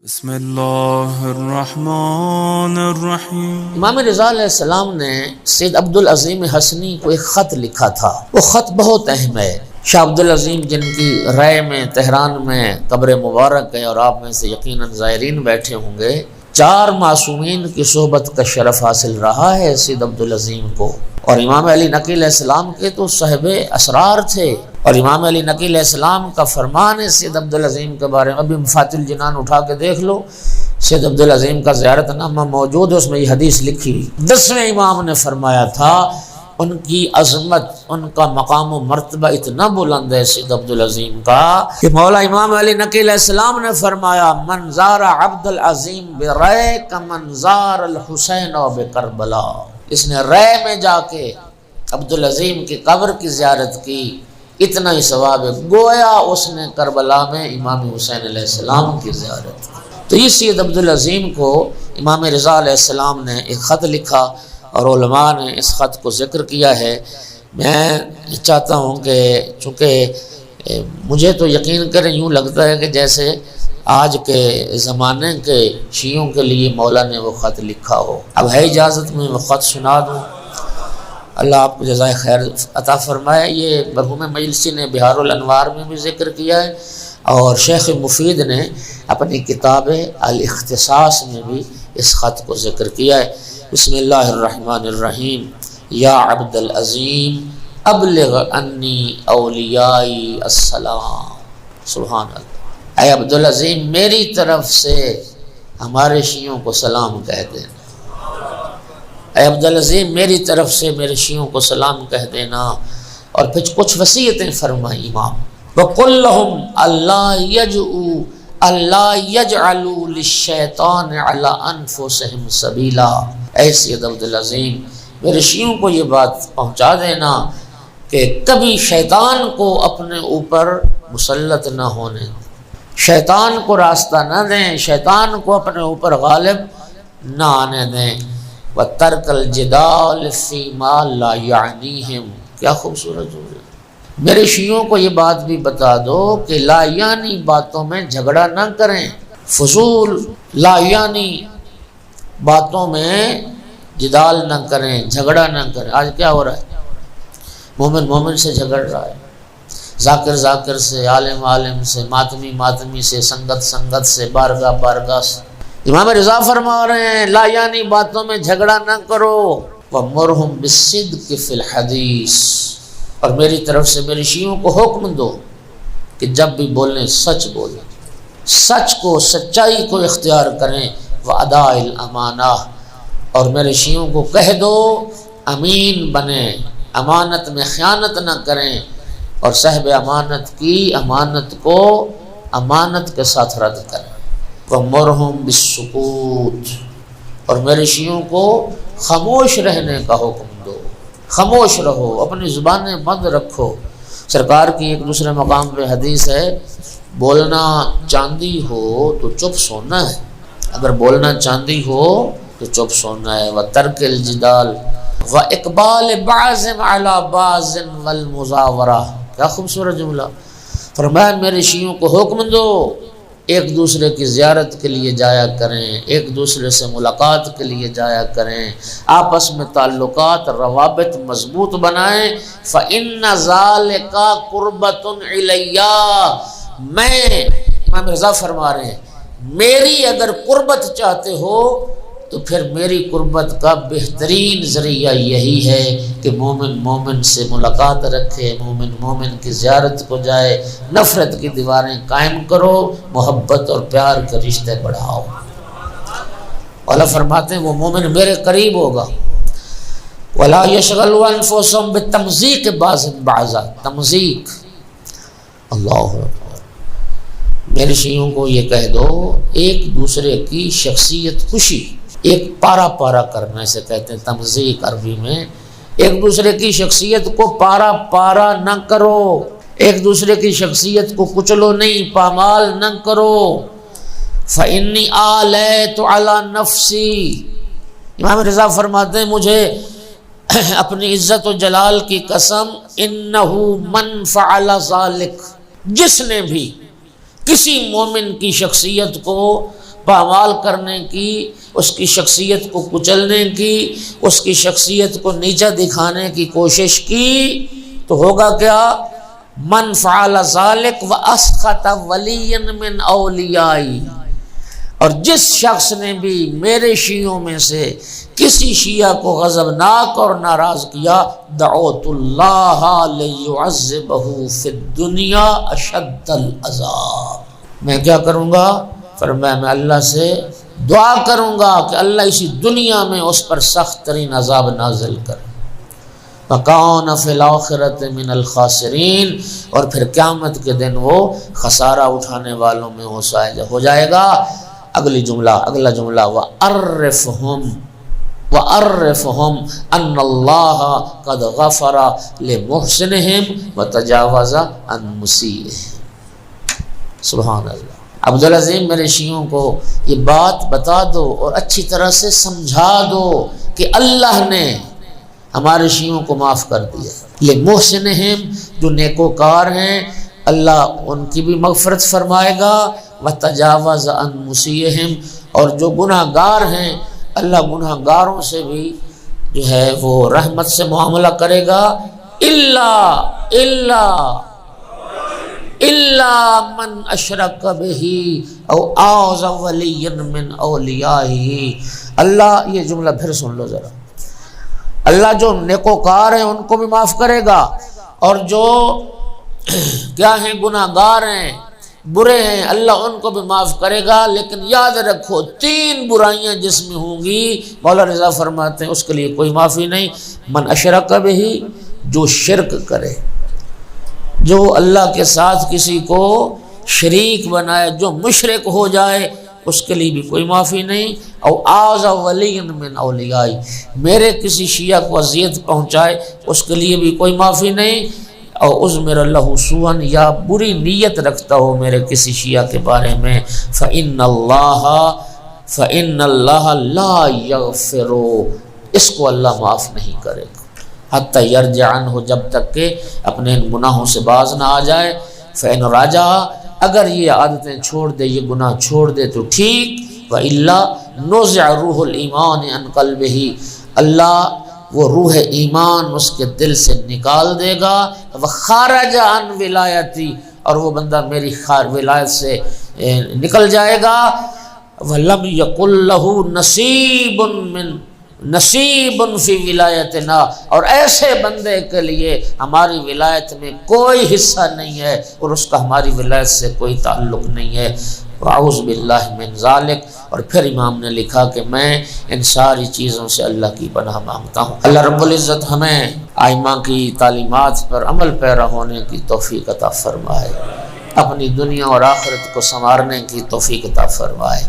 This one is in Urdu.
بسم اللہ الرحمن الرحیم۔ امام رضا علیہ السلام نے سید عبدالعظیم حسنی کو ایک خط لکھا تھا، وہ خط بہت اہم ہے۔ شاہ عبدالعظیم جن کی رائے میں تہران میں قبر مبارک ہے اور آپ میں سے یقیناً زائرین بیٹھے ہوں گے، 4 معصومین کی صحبت کا شرف حاصل رہا ہے سید عبدالعظیم کو، اور امام علی نقی علیہ السلام کے تو صاحب اسرار تھے، اور امام علی نقی علیہ السلام کا فرمان ہے سید عبدالعظیم کے بارے میں۔ ابھی مفاتح الجنان اٹھا کے دیکھ لو، سید عبدالعظیم کا زیارت نامہ موجود ہے، اس میں یہ حدیث لکھی ہوئی۔ 10ویں امام نے فرمایا تھا ان کی عظمت، ان کا مقام و مرتبہ اتنا بلند ہے سید عبدالعظیم کا کہ مولا امام علی نقی علیہ السلام نے فرمایا من زار عبدالعظیم برائے کمن زار الحسین و بکربلا، اس نے رائے میں جا کے عبدالعظیم کی قبر کی زیارت کی، اتنا ہی ثواب ہے گویا اس نے کربلا میں امام حسین علیہ السلام کی زیارت کی۔ تو یہ سید عبدالعظیم کو امام رضا علیہ السلام نے ایک خط لکھا اور علماء نے اس خط کو ذکر کیا ہے۔ میں چاہتا ہوں کہ چونکہ مجھے تو یقین کریں یوں لگتا ہے کہ جیسے آج کے زمانے کے شیعوں کے لیے مولا نے وہ خط لکھا ہو۔ اب ہے اجازت میں وہ خط سنا دوں؟ اللہ آپ کو جزائے خیر عطا فرمائے۔ یہ مرحوم مجلسی نے بہار الانوار میں بھی ذکر کیا ہے، اور شیخ مفید نے اپنی کتاب الاختصاص میں بھی اس خط کو ذکر کیا ہے۔ بسم اللہ الرحمن الرحیم۔ یا عبدالعظیم ابلغ انی اولیائی السلام۔ سبحان اللہ۔ اے عبدالعظیم میری طرف سے ہمارے شیعوں کو سلام کہہ دینا۔ اے عبدالعظیم میری طرف سے میرے شیعوں کو سلام کہہ دینا۔ اور پھر کچھ وصیتیں فرمائی امام۔ وَقُلْ لَهُمْ أَلَّا يَجْعَلُوا لِلشَّيْطَانِ عَلَىٰ أَنفُسِهِمْ سَبِيلًا۔ اے سید عبدالعظیم میرے شیعوں کو یہ بات پہنچا دینا کہ کبھی شیطان کو اپنے اوپر مسلط نہ ہونے دیں، شیطان کو راستہ نہ دیں، شیطان کو اپنے اوپر غالب نہ آنے دیں۔ وَتَرْكَ الْجِدَالِ فِي مَا لَا يَعْنِيهِمْ۔ کیا خوبصورت ہو گیا۔ میرے شیعوں کو یہ بات بھی بتا دو کہ لا یعنی باتوں میں جھگڑا نہ کریں، فضول لا یعنی باتوں میں جدال نہ کریں، جھگڑا نہ کریں۔ آج کیا ہو رہا ہے؟ مومن مومن سے جھگڑ رہا ہے، ذاکر ذاکر سے، عالم عالم سے، ماتمی ماتمی سے، سنگت سنگت سے، بارگاہ بارگاہ سے۔ امام رضا فرما رہے ہیں لا یعنی باتوں میں جھگڑا نہ کرو۔ وَمُرْهُمْ بِالصِّدْقِ فِي الْحَدِيثِ۔ اور میری طرف سے میرے شیعوں کو حکم دو کہ جب بھی بولیں سچ بولیں، سچ کو، سچائی کو اختیار کریں۔ وَأَدَاءِ الْأَمَانَةِ۔ اور میرے شیعوں کو کہہ دو امین بنیں، امانت میں خیانت نہ کریں، اور صاحب امانت کی امانت کو امانت کے ساتھ رد کریں۔ وَمُرْهُمْ بِالسُّكُوتِ۔ اور میرے شیعوں کو خاموش رہنے کا حکم دو، خاموش رہو، اپنی زبانیں بند رکھو۔ سرکار کی ایک دوسرے مقام پہ حدیث ہے بولنا چاندی ہو تو چپ سونا ہے، اگر بولنا چاندی ہو تو چپ سونا ہے۔ وَتَرْكِ الْجِدَالِ وَإِقْبَالِ بَعْضٍ عَلَىٰ بَعْضٍ وَالْمُزَاوَرَةِ۔ کیا خوبصورت جملہ۔ فرمایا میرے شیعوں کو حکم دو ایک دوسرے کی زیارت کے لیے جایا کریں، ایک دوسرے سے ملاقات کے لیے جایا کریں، آپس میں تعلقات روابط مضبوط بنائیں۔ فَإِنَّ ذَلِكَ قُرْبَةٌ عِلَيَّ۔ میں امام رضا فرما رہے ہیں میری اگر قربت چاہتے ہو تو پھر میری قربت کا بہترین ذریعہ یہی ہے کہ مومن مومن سے ملاقات رکھے، مومن مومن کی زیارت کو جائے، نفرت کی دیواریں قائم کرو، محبت اور پیار کے رشتے بڑھاؤ۔ اللہ فرماتے ہیں وہ مومن میرے قریب ہوگا۔ وَلَا يَشْغَلُوا أَنفُسَهُمْ بِالتَّمْزِيقِ بَعْضٍ بَعْضًا۔ تمزیق، اللہ اکبر۔ میرے شیعوں کو یہ کہہ دو ایک دوسرے کی شخصیت کشی، ایک پارا پارا کرنا اسے کہتے ہیں تمزیق عربی میں۔ ایک دوسرے کی شخصیت کو پارا پارا نہ کرو، ایک دوسرے کی شخصیت کو کچلو نہیں، پامال نہ کرو۔ فَإِنِّي آلَيْتُ عَلَىٰ نَفْسِي۔ امام رضا فرماتے ہیں مجھے اپنی عزت و جلال کی قسم، إِنَّهُ مَنْ فَعَلَ ذَلِكَ، جس نے بھی کسی مومن کی شخصیت کو پامال کرنے کی، اس کی شخصیت کو کچلنے کی، اس کی شخصیت کو نیچا دکھانے کی کوشش کی تو ہوگا کیا؟ من فعل ذلک واسخط ولیا من اولیائی، اور جس شخص نے بھی میرے شیعوں میں سے کسی شیعہ کو غضبناک اور ناراض کیا، دعوت اللہ لیعذبہ فی الدنیا اشد العذاب، میں کیا کروں گا؟ فرمایا میں اللہ سے دعا کروں گا کہ اللہ اسی دنیا میں اس پر سخت ترین عذاب نازل کرے۔ وَكَانَ فِي الْآخِرَةِ مِنَ الْخَاسِرِينَ، اور پھر قیامت کے دن وہ خسارہ اٹھانے والوں میں وہ ہو جائے گا۔ اگلا جملہ وَأَرِّفْهُمْ أَنَّ اللَّهَ قَدْ غَفَرَ لِمُحْسِنِهِمْ وَتَجَاوَزَ عَنْ مُسِيئِهِمْ۔ سبحان اللہ۔ عبدالعظیم میرے شیعوں کو یہ بات بتا دو اور اچھی طرح سے سمجھا دو کہ اللہ نے ہمارے شیعوں کو معاف کر دیا۔ لِمُحْسِنِهِمْ، جو نیکوکار ہیں اللہ ان کی بھی مغفرت فرمائے گا، وَتَجَاوَزَ عَنْ مُسِيئِهِمْ، اور جو گناہ گار ہیں اللہ گناہ گاروں سے بھی جو ہے وہ رحمت سے معاملہ کرے گا۔ الا من اشرک بہ او اعوذ ولیا من اولیائہ۔ اللہ، یہ جملہ پھر سن لو ذرا، اللہ جو نیکوکار ہیں ان کو بھی معاف کرے گا، اور جو کیا ہیں گناہ گار ہیں، برے ہیں، اللہ ان کو بھی معاف کرے گا۔ لیکن یاد رکھو 3 برائیاں جس میں ہوں گی، مولا رضا فرماتے ہیں اس کے لیے کوئی معافی نہیں۔ من اشرک بہ، جو شرک کرے، جو اللہ کے ساتھ کسی کو شریک بنائے، جو مشرک ہو جائے، اس کے لیے بھی کوئی معافی نہیں۔ او اعوذ ولی من اولیائی، میرے کسی شیعہ کو اذیت پہنچائے، اس کے لیے بھی کوئی معافی نہیں۔ او عذر اللہ سوءا، یا بری نیت رکھتا ہو میرے کسی شیعہ کے بارے میں، فإن اللہ لا یغفر، اس کو اللہ معاف نہیں کرے گا، حتی یرجع عنہ، جب تک کہ اپنے ان گناہوں سے باز نہ آ جائے۔ فإن رجع، اگر یہ عادتیں چھوڑ دے، یہ گناہ چھوڑ دے تو ٹھیک، وإلا نزع روح الایمان عن قلبہ، اللہ وہ روح ایمان اس کے دل سے نکال دے گا۔ وخرج عن ولایتی، اور وہ بندہ میری ولایت سے نکل جائے گا۔ ولم یکن لہ نصیب فی ولایتنا، اور ایسے بندے کے لیے ہماری ولایت میں کوئی حصہ نہیں ہے، اور اس کا ہماری ولایت سے کوئی تعلق نہیں ہے۔ وَأَعُوذُ بِاللَّهِ مِنْ ذَلِكَ، اور پھر امام نے لکھا کہ میں ان ساری چیزوں سے اللہ کی پناہ مانگتا ہوں۔ اللہ رب العزت ہمیں ائمہ کی تعلیمات پر عمل پیرا ہونے کی توفیق عطا فرمائے، اپنی دنیا اور آخرت کو سنوارنے کی توفیق عطا فرمائے۔